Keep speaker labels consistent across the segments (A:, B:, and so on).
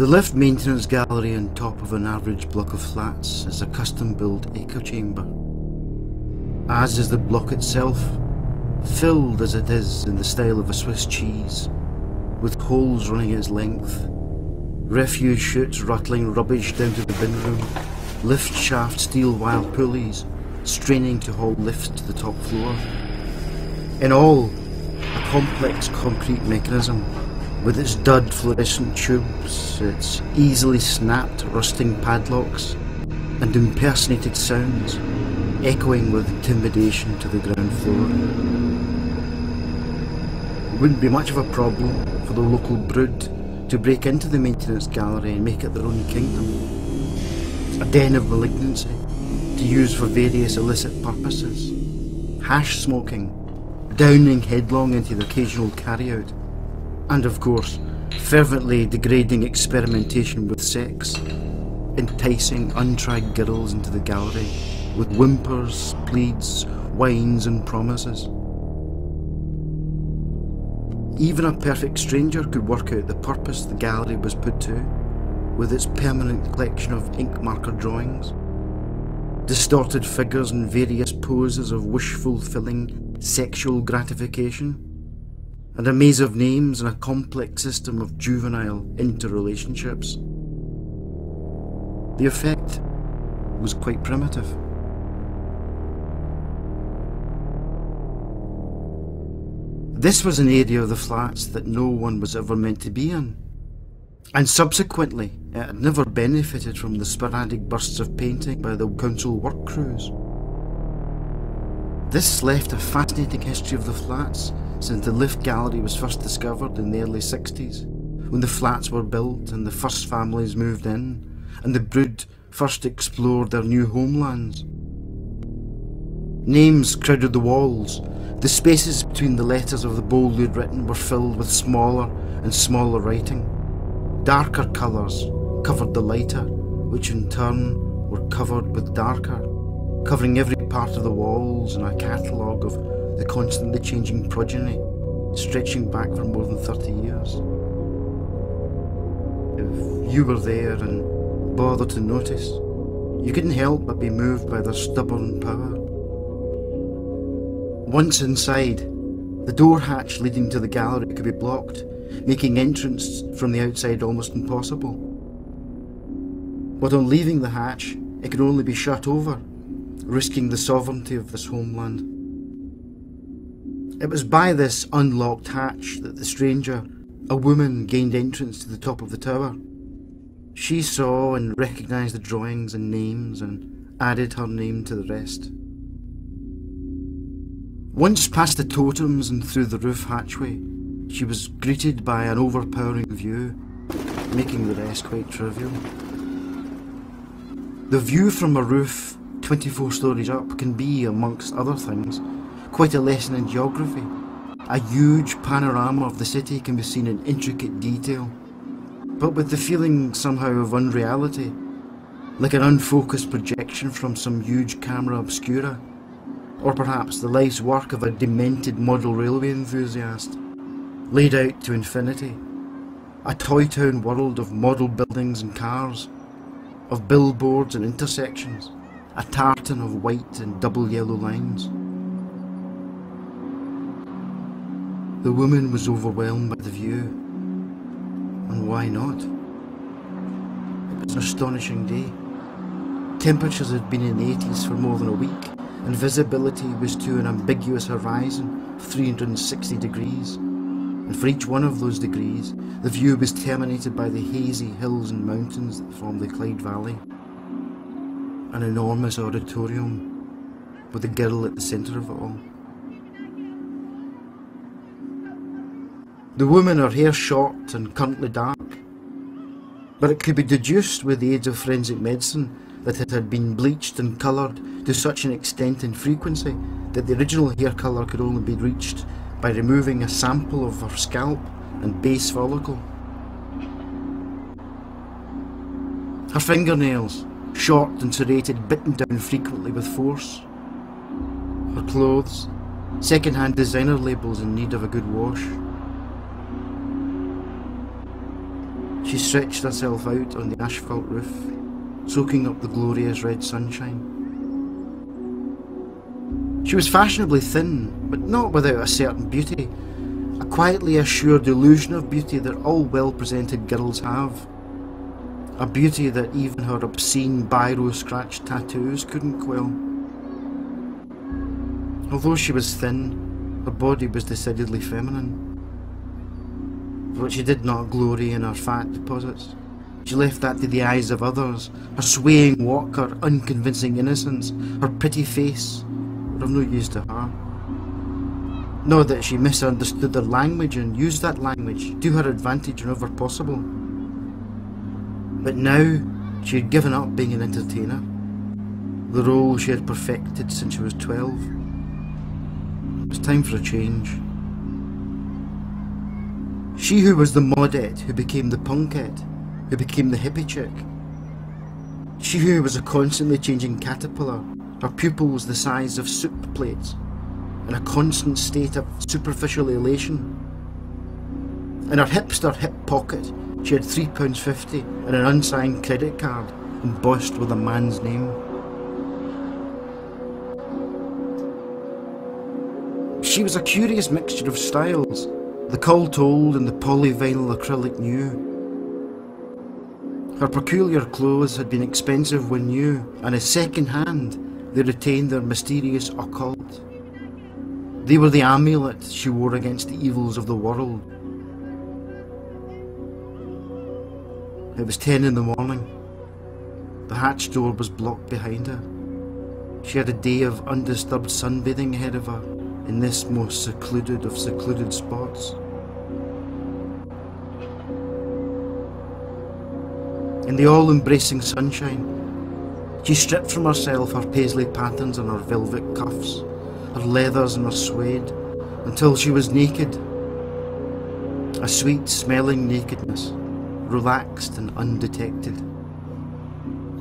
A: The lift maintenance gallery on top of an average block of flats is a custom-built echo chamber, as is the block itself, filled as it is in the style of a Swiss cheese, with holes running its length, refuse chutes rattling rubbish down to the bin room, lift shaft steel wire pulleys straining to haul lifts to the top floor. In all, a complex concrete mechanism, with its dud fluorescent tubes, its easily snapped rusting padlocks, and impersonated sounds, echoing with intimidation to the ground floor. It wouldn't be much of a problem for the local brood to break into the maintenance gallery and make it their own kingdom. A den of malignancy to use for various illicit purposes. Hash smoking, downing headlong into the occasional carry-out, and of course, fervently degrading experimentation with sex, enticing untried girls into the gallery with whimpers, pleads, whines and promises. Even a perfect stranger could work out the purpose the gallery was put to, with its permanent collection of ink marker drawings, distorted figures in various poses of wish-fulfilling sexual gratification, and a maze of names and a complex system of juvenile interrelationships. The effect was quite primitive. This was an area of the flats that no one was ever meant to be in, and subsequently it had never benefited from the sporadic bursts of painting by the council work crews. This left a fascinating history of the flats since the lift gallery was first discovered in the early 60s, when the flats were built and the first families moved in, and the brood first explored their new homelands. Names crowded the walls. The spaces between the letters of the boldly written were filled with smaller and smaller writing. Darker colours covered the lighter, which in turn were covered with darker, covering every part of the walls in a catalogue of the constantly changing progeny, stretching back for more than 30 years. If you were there and bothered to notice, you couldn't help but be moved by their stubborn power. Once inside, the door hatch leading to the gallery could be blocked, making entrance from the outside almost impossible. But on leaving the hatch, it could only be shut over, risking the sovereignty of this homeland. It was by this unlocked hatch that the stranger, a woman, gained entrance to the top of the tower. She saw and recognised the drawings and names and added her name to the rest. Once past the totems and through the roof hatchway, she was greeted by an overpowering view, making the rest quite trivial. The view from a roof 24 stories up can be, amongst other things, quite a lesson in geography. A huge panorama of the city can be seen in intricate detail, but with the feeling somehow of unreality, like an unfocused projection from some huge camera obscura, or perhaps the life's work of a demented model railway enthusiast, laid out to infinity. A toy town world of model buildings and cars, of billboards and intersections, a tartan of white and double yellow lines. The woman was overwhelmed by the view, and why not? It was an astonishing day. Temperatures had been in the 80s for more than a week, and visibility was to an ambiguous horizon of 360 degrees. And for each one of those degrees, the view was terminated by the hazy hills and mountains that form the Clyde Valley. An enormous auditorium, with a girl at the centre of it all. The woman, her hair short and currently dark, but it could be deduced with the aid of forensic medicine that it had been bleached and coloured to such an extent and frequency that the original hair colour could only be reached by removing a sample of her scalp and base follicle. Her fingernails, short and serrated, bitten down frequently with force. Her clothes, second-hand designer labels in need of a good wash. She stretched herself out on the asphalt roof, soaking up the glorious red sunshine. She was fashionably thin, but not without a certain beauty, a quietly assured illusion of beauty that all well-presented girls have. A beauty that even her obscene biro-scratched tattoos couldn't quell. Although she was thin, her body was decidedly feminine. But she did not glory in her fat deposits. She left that to the eyes of others. Her swaying walk, her unconvincing innocence, her pretty face were of no use to her. Not that she misunderstood their language and used that language to her advantage whenever possible. But now she had given up being an entertainer, the role she had perfected since she was 12. It was time for a change. She who was the modette, who became the punkette, who became the hippie chick. She who was a constantly changing caterpillar, her pupils the size of soup plates, in a constant state of superficial elation. In her hipster hip pocket, she had £3.50 and an unsigned credit card embossed with a man's name. She was a curious mixture of styles, the cull-told and the polyvinyl acrylic new. Her peculiar clothes had been expensive when new, and as second-hand they retained their mysterious occult. They were the amulet she wore against the evils of the world. It was 10 in the morning. The hatch door was blocked behind her. She had a day of undisturbed sunbathing ahead of her in this most secluded of secluded spots. In the all-embracing sunshine, she stripped from herself her paisley patterns and her velvet cuffs, her leathers and her suede, until she was naked. A sweet-smelling nakedness, relaxed and undetected.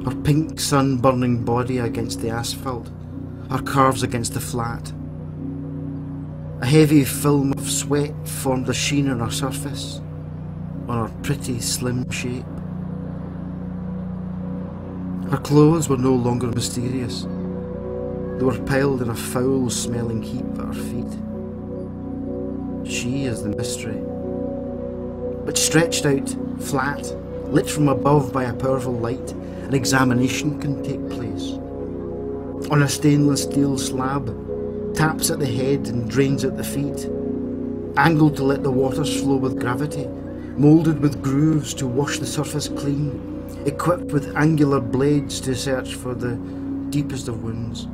A: Her pink sun-burning body against the asphalt, her curves against the flat. A heavy film of sweat formed a sheen on her surface, on her pretty slim shape. Her clothes were no longer mysterious. They were piled in a foul-smelling heap at her feet. She is the mystery. But stretched out, flat, lit from above by a powerful light, an examination can take place. On a stainless steel slab, taps at the head and drains at the feet, angled to let the waters flow with gravity, moulded with grooves to wash the surface clean, equipped with angular blades to search for the deepest of wounds.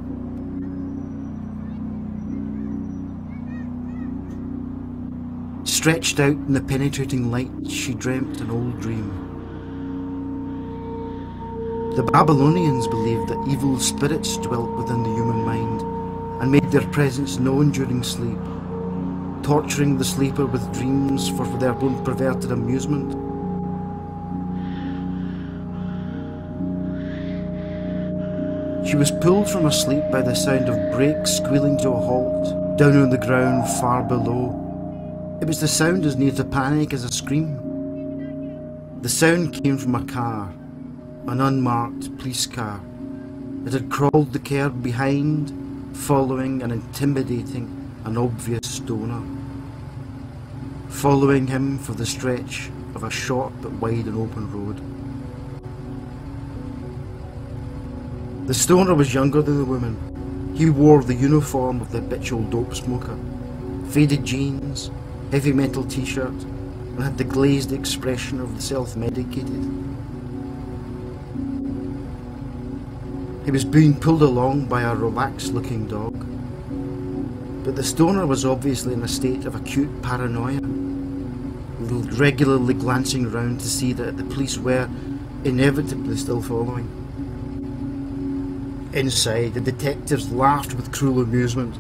A: Stretched out in the penetrating light, she dreamt an old dream. The Babylonians believed that evil spirits dwelt within the human mind and made their presence known during sleep, torturing the sleeper with dreams for their own perverted amusement. She was pulled from her sleep by the sound of brakes squealing to a halt, down on the ground far below. It was the sound as near to panic as a scream. The sound came from a car, an unmarked police car. It had crawled the curb behind, following and intimidating an obvious stoner. Following him for the stretch of a short but wide and open road. The stoner was younger than the woman. He wore the uniform of the habitual dope smoker, faded jeans, heavy metal t-shirt, and had the glazed expression of the self-medicated. He was being pulled along by a relaxed-looking dog, but the stoner was obviously in a state of acute paranoia, regularly glancing round to see that the police were inevitably still following. Inside, the detectives laughed with cruel amusement.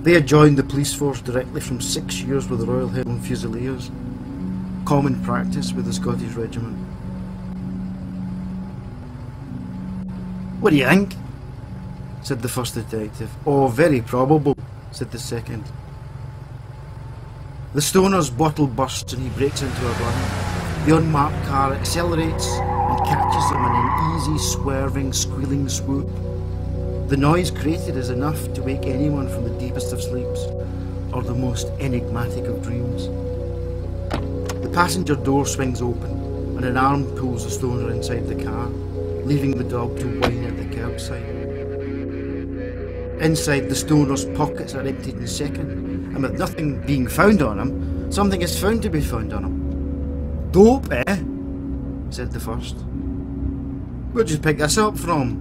A: They had joined the police force directly from 6 years with the Royal Highland Fusiliers, common practice with the Scottish Regiment. "What do you think?" said the first detective. "Oh, very probable," said the second. The stoner's bottle bursts and he breaks into a run. The unmarked car accelerates and catches him in an easy, swerving, squealing swoop. The noise created is enough to wake anyone from the deepest of sleeps or the most enigmatic of dreams. The passenger door swings open and an arm pulls the stoner inside the car, leaving the dog to whine at the curbside. Inside, the stoner's pockets are emptied in a second, and with nothing being found on him, something is found to be found on him. "Dope, eh?" said the first. "Where'd you pick this up from?"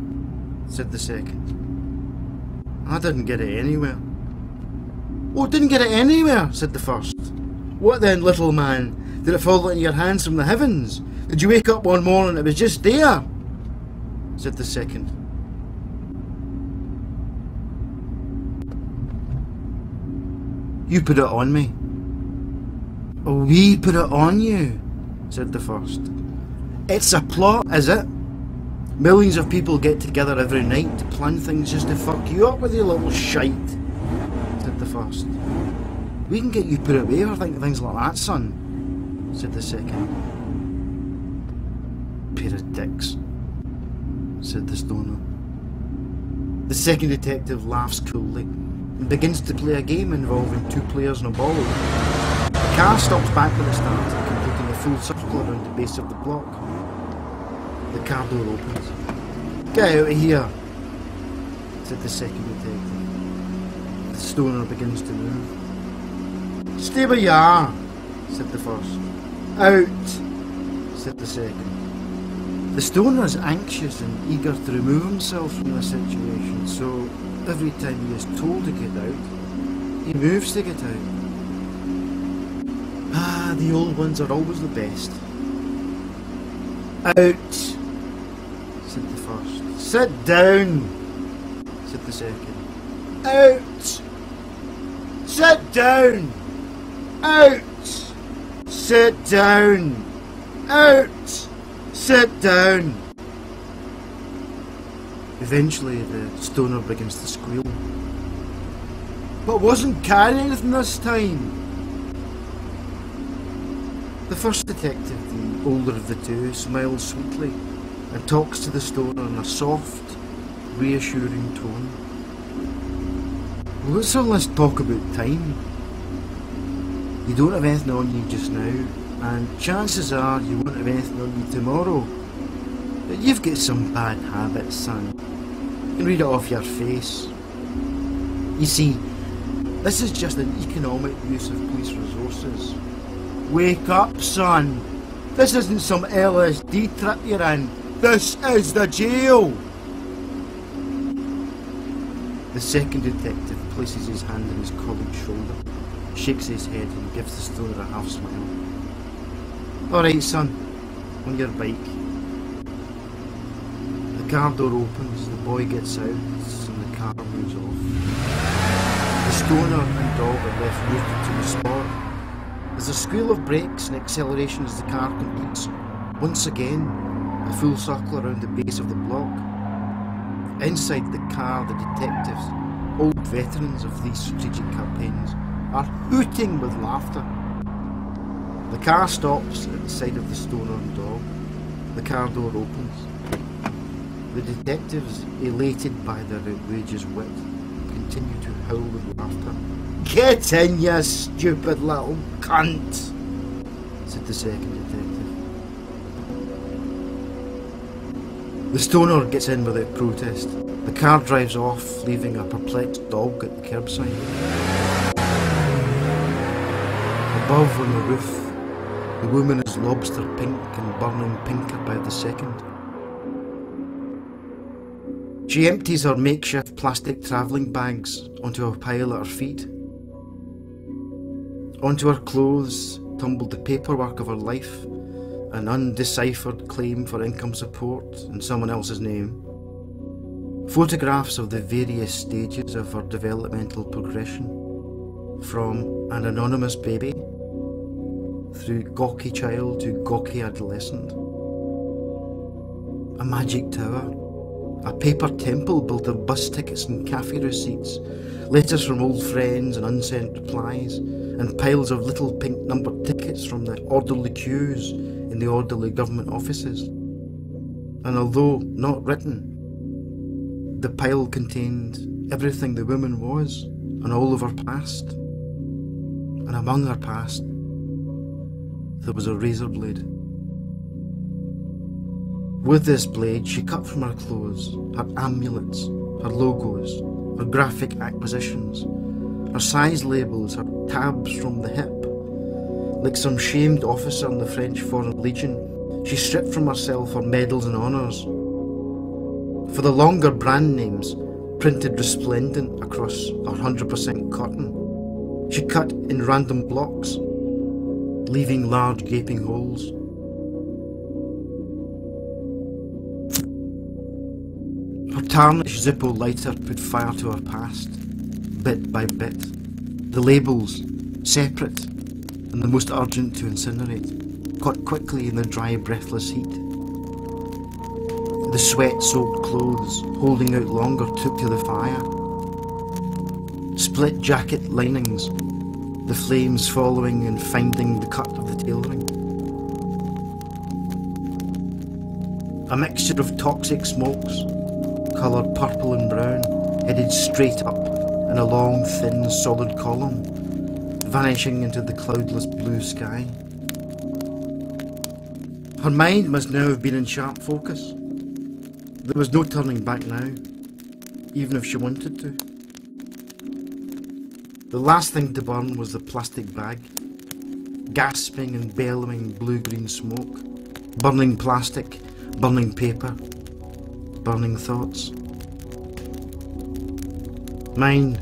A: said the second. "I didn't get it anywhere." "Oh, didn't get it anywhere," said the first. "What then, little man? Did it fall into your hands from the heavens? Did you wake up one morning and it was just there?" said the second. "You put it on me." "Oh, we put it on you," said the first. "It's a plot, is it? Millions of people get together every night to plan things just to fuck you up with your little shite," said the first. "We can get you put away for things like that, son," said the second. "Pair of dicks," said the stoner. The second detective laughs coolly and begins to play a game involving two players and a ball. The car stops back when it started, completing a full circle around the base of the block. The car door opens. "Get out of here," said the second detective. The stoner begins to move. "Stay where you are," said the first. "Out," said the second. The stoner is anxious and eager to remove himself from the situation, so every time he is told to get out, he moves to get out. Ah, the old ones are always the best. "Out," said the first. "Sit down," said the second. "Out." "Sit down." "Out." "Sit down." "Out." "Sit down." Eventually the stoner begins to squeal. "But wasn't carrying anything this time." The first detective, the older of the two, smiles sweetly and talks to the stoner in a soft, reassuring tone. "What's all this talk about time? You don't have anything on you just now, and chances are you won't have anything on you tomorrow. But you've got some bad habits, son. You can read it off your face. You see, this is just an economic use of police resources. Wake up, son. This isn't some LSD trip you're in. This is the jail." The second detective places his hand on his colleague's shoulder, shakes his head and gives the stoner a half smile. "Alright, son, on your bike." The car door opens, the boy gets out, and the car moves off. The stoner and dog are left rooted to the spot. There's a squeal of brakes and acceleration as the car completes, once again, a full circle around the base of the block. Inside the car, the detectives, old veterans of these strategic campaigns, are hooting with laughter. The car stops at the side of the stoner and dog. The car door opens. The detectives, elated by their outrageous wit, continue to howl with laughter. "Get in, you stupid little cunt," said the second detective. The stoner gets in without protest. The car drives off, leaving a perplexed dog at the curbside. Above on the roof, the woman is lobster pink and burning pinker by the second. She empties her makeshift plastic travelling bags onto a pile at her feet. Onto her clothes tumbled the paperwork of her life, an undeciphered claim for income support in someone else's name. Photographs of the various stages of her developmental progression, from an anonymous baby through gawky child to gawky adolescent. A magic tower, a paper temple built of bus tickets and cafe receipts, letters from old friends and unsent replies, and piles of little pink numbered tickets from the orderly queues in the orderly government offices. And although not written, the pile contained everything the woman was and all of her past. And among her past, there was a razor blade. With this blade, she cut from her clothes, her amulets, her logos, her graphic acquisitions, her size labels, her tabs from the hip. Like some shamed officer in the French Foreign Legion, she stripped from herself her medals and honours. For the longer brand names, printed resplendent across her 100% cotton, she cut in random blocks, leaving large gaping holes. Her tarnished Zippo lighter put fire to her past, bit by bit. The labels, separate and the most urgent to incinerate, caught quickly in the dry, breathless heat. The sweat-soaked clothes, holding out longer, took to the fire. Split jacket linings, the flames following and finding the cut of the tailoring. A mixture of toxic smokes, coloured purple and brown, headed straight up in a long, thin, solid column, vanishing into the cloudless blue sky. Her mind must now have been in sharp focus. There was no turning back now, even if she wanted to. The last thing to burn was the plastic bag, gasping and bellowing blue-green smoke, burning plastic, burning paper, burning thoughts. Mine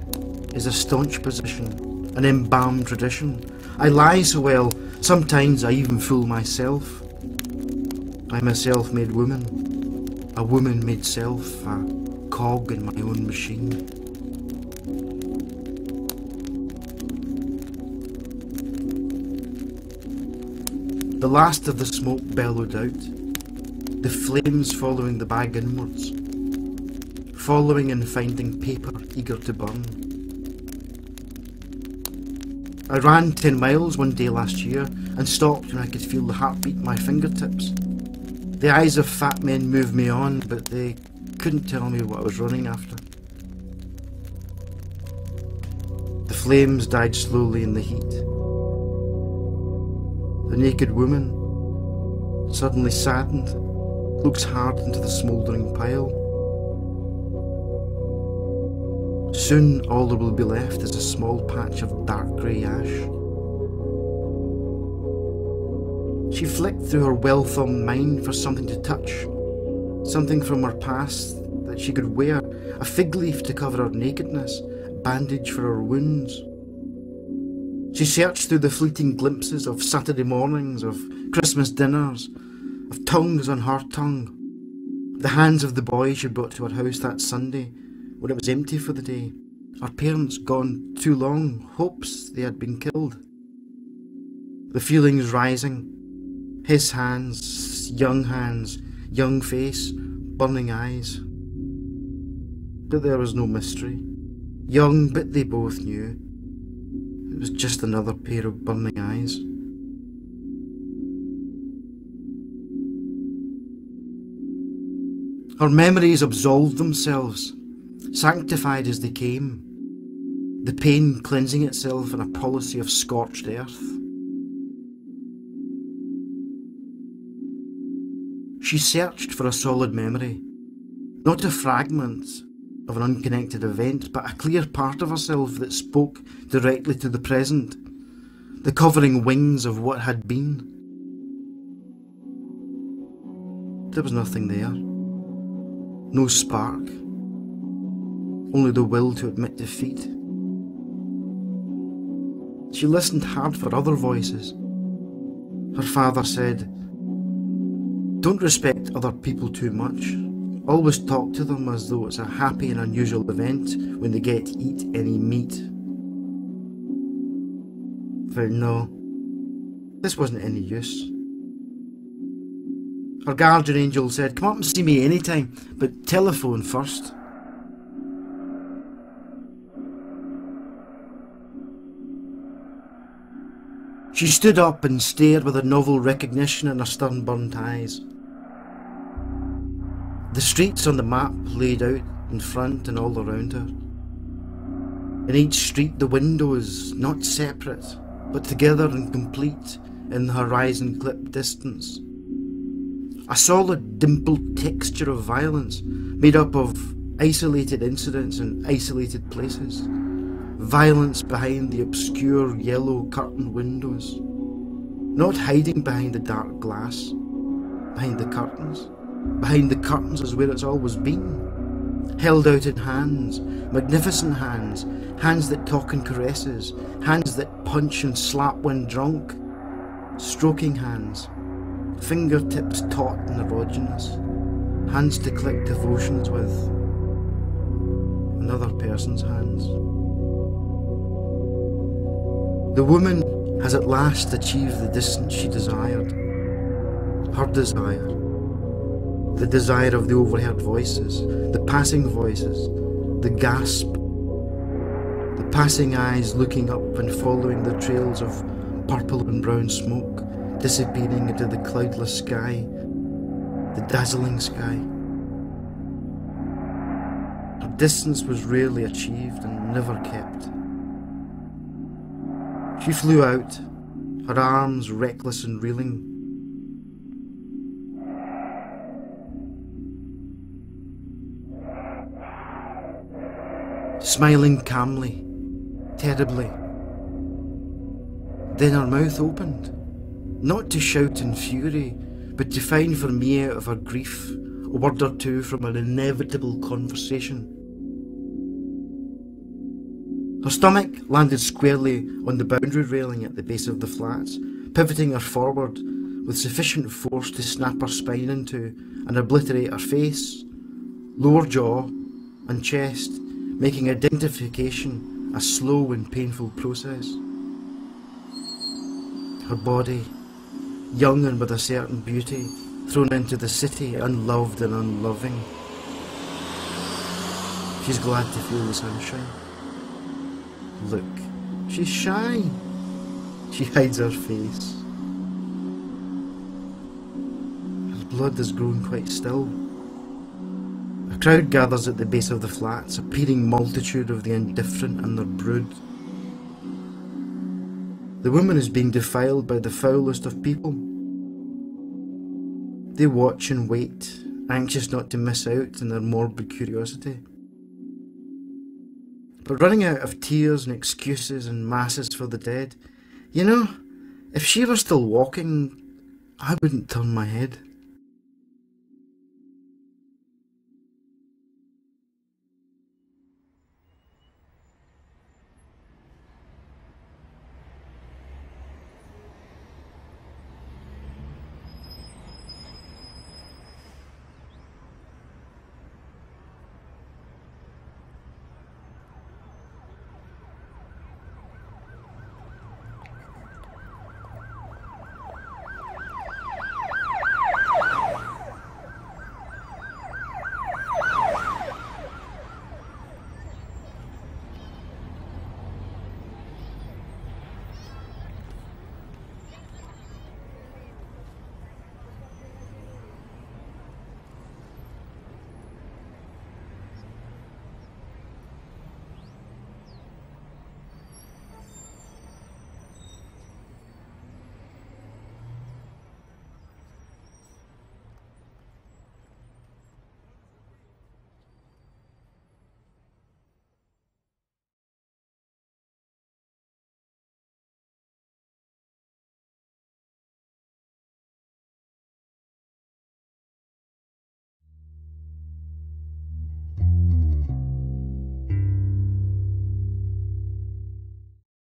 A: is a staunch position, an embalmed tradition. I lie so well, sometimes I even fool myself. I'm a self-made woman, a woman-made self, a cog in my own machine. The last of the smoke bellowed out, the flames following the bag inwards, following and finding paper eager to burn. I ran 10 miles one day last year and stopped when I could feel the heartbeat in my fingertips. The eyes of fat men moved me on, but they couldn't tell me what I was running after. The flames died slowly in the heat. The naked woman, suddenly saddened, looks hard into the smouldering pile. Soon all there will be left is a small patch of dark grey ash. She flicked through her well-thumbed mind for something to touch, something from her past that she could wear, a fig leaf to cover her nakedness, a bandage for her wounds. She searched through the fleeting glimpses of Saturday mornings, of Christmas dinners, of tongues on her tongue, the hands of the boy she brought to her house that Sunday when it was empty for the day, her parents gone too long, hopes they had been killed. The feelings rising, his hands, young face, burning eyes. But there was no mystery. Young, but they both knew. It was just another pair of burning eyes. Her memories absolved themselves, sanctified as they came, the pain cleansing itself in a policy of scorched earth. She searched for a solid memory, not a fragment of an unconnected event, but a clear part of herself that spoke directly to the present, the covering wings of what had been. There was nothing there, no spark, only the will to admit defeat. She listened hard for other voices. Her father said, "Don't respect other people too much. Always talk to them as though it's a happy and unusual event when they get to eat any meat." Well, no, this wasn't any use. Her guardian angel said, "Come up and see me anytime, but telephone first." She stood up and stared with a novel recognition in her stern-burnt eyes. The streets on the map laid out in front and all around her. In each street the windows, not separate, but together and complete in the horizon-clipped distance. A solid dimpled texture of violence made up of isolated incidents in isolated places. Violence behind the obscure yellow curtained windows. Not hiding behind the dark glass. Behind the curtains. Behind the curtains is where it's always been. Held out in hands. Magnificent hands. Hands that talk in caresses. Hands that punch and slap when drunk. Stroking hands. Fingertips taut and erogenous. Hands to collect devotions with. Another person's hands. The woman has at last achieved the distance she desired. Her desire. The desire of the overheard voices, the passing voices, the gasp, the passing eyes looking up and following the trails of purple and brown smoke, disappearing into the cloudless sky, the dazzling sky. Her distance was rarely achieved and never kept. She flew out, her arms reckless and reeling. Smiling calmly, terribly. Then her mouth opened, not to shout in fury, but to find for me out of her grief a word or two from an inevitable conversation. Her stomach landed squarely on the boundary railing at the base of the flats, pivoting her forward with sufficient force to snap her spine into and obliterate her face, lower jaw and chest, making identification a slow and painful process. Her body, young and with a certain beauty, thrown into the city, unloved and unloving. She's glad to feel the sunshine. Look, she's shy. She hides her face. Her blood has grown quite still. A crowd gathers at the base of the flats, a peering multitude of the indifferent and their brood. The woman is being defiled by the foulest of people. They watch and wait, anxious not to miss out in their morbid curiosity. But running out of tears and excuses and masses for the dead, you know, if she were still walking, I wouldn't turn my head.